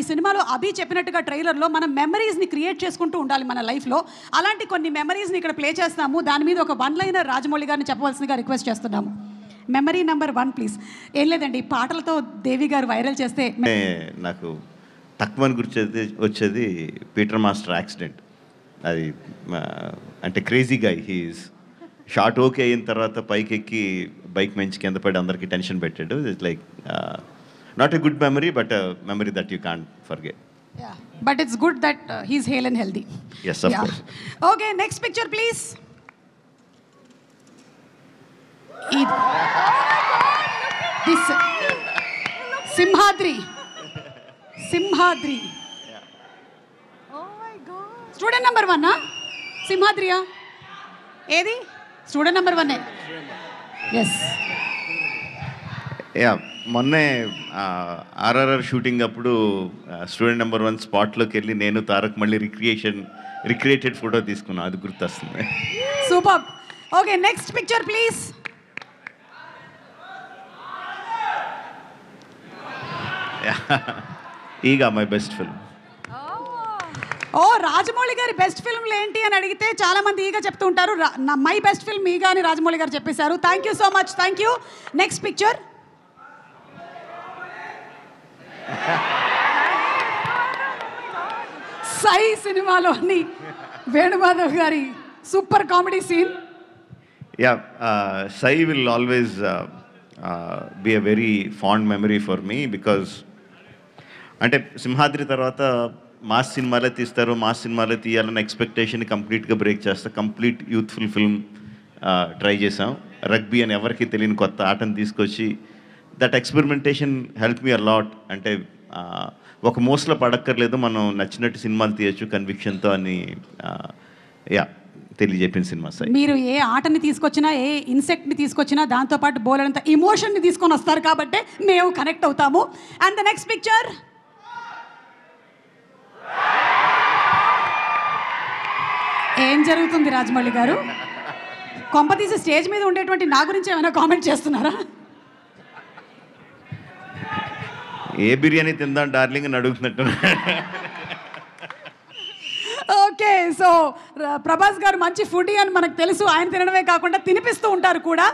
సినిమాలో అభి చెప్పినట్టుగా ట్రైలర్లో మనం మెమరీస్ని క్రియేట్ చేసుకుంటూ ఉండాలి మన లైఫ్లో. అలాంటి కొన్ని మెమరీస్ని ఇక్కడ ప్లే చేస్తాము. దాని మీద ఒక వన్ లైనర్ రాజమౌళి గారిని చెప్పవలసిందిగా రిక్వెస్ట్ చేస్తున్నాము. Memory number 1 please. ఏం లేదండి, పాటలతో దేవి గారు వైరల్ చేస్తే నాకు తక్కువ గురించి వచ్చేది పీటర్ మాస్టర్ యాక్సిడెంట్. అది అంటే crazy guy, he's short okay అయిన తర్వాత పైకి ఎక్కి బైక్ మంచి కింద పడి అందరికీ టెన్షన్ పెట్టాడు. It's like not a good memory, but memory that you can't forget. But it's good that he's hale and healthy. Yes, of course. Okay, next picture please. This Simhadri. Student number 1 సింహాద్రియా? ఏది student number 1? Yes. మొన్నే RRR shooting అప్పుడు student number 1 స్పాట్లోకి వెళ్ళి నేను తారక్ మళ్ళీ recreated photo తీసుకున్నాను. అది గుర్తొస్తుంది. Super. Okay, next picture please. Eega my best film. Rajamouli గారి బెస్ట్ ఫిల్మ్లు ఏంటి అని అడిగితే చాలా మంది ఈగా చెప్తూ ఉంటారు. మై బెస్ట్ ఫిల్మ్ ఈగా అని రాజమౌళి గారు చెప్పేశారు. Thank you so much. Thank you. Next picture. Sye సినిమాలోని వేణుమాధవ్ గారి super comedy scene. Sye will always be a very fond memory for me, because అంటే సింహాద్రి తర్వాత మాస్ సినిమాలే తీస్తారు, మాస్ సినిమాలే తీయాలన్న ఎక్స్పెక్టేషన్ కంప్లీట్గా బ్రేక్ చేస్తా. కంప్లీట్ యూత్ఫుల్ ఫిల్మ్ ట్రై చేసాం. రగ్బీ అని ఎవరికి తెలియని కొత్త ఆటను తీసుకొచ్చి that experimentation help me a lot. అంటే ఒక మోస్లో పడక్కర్లేదు, మనం నచ్చినట్టు సినిమాలు తీయచ్చు కన్విక్షన్తో అని తెలియజెప్పిన సినిమా సార్. మీరు ఏ ఆటని తీసుకొచ్చినా, ఏ ఇన్సెక్ట్ని తీసుకొచ్చినా దాంతోపాటు బోలెడంత ఇమోషన్ని తీసుకొని వస్తారు కాబట్టి మేము కనెక్ట్ అవుతాము. And the next picture. ఏం జరుగుతుంది రాజమౌళి గారు? కొంపతీసి స్టేజ్ మీద ఉండేటువంటి నా గురించి ఏమైనా కామెంట్ చేస్తున్నారా? ఏ బిర్యానీ తిందాం డార్లింగ్ అని అడుగుతున్నట్టు. ఓకే, సో ప్రభాస్ గారు మంచి ఫుడీ అని మనకు తెలుసు. ఆయన తినడమే కాకుండా తినిపిస్తూ ఉంటారు కూడా.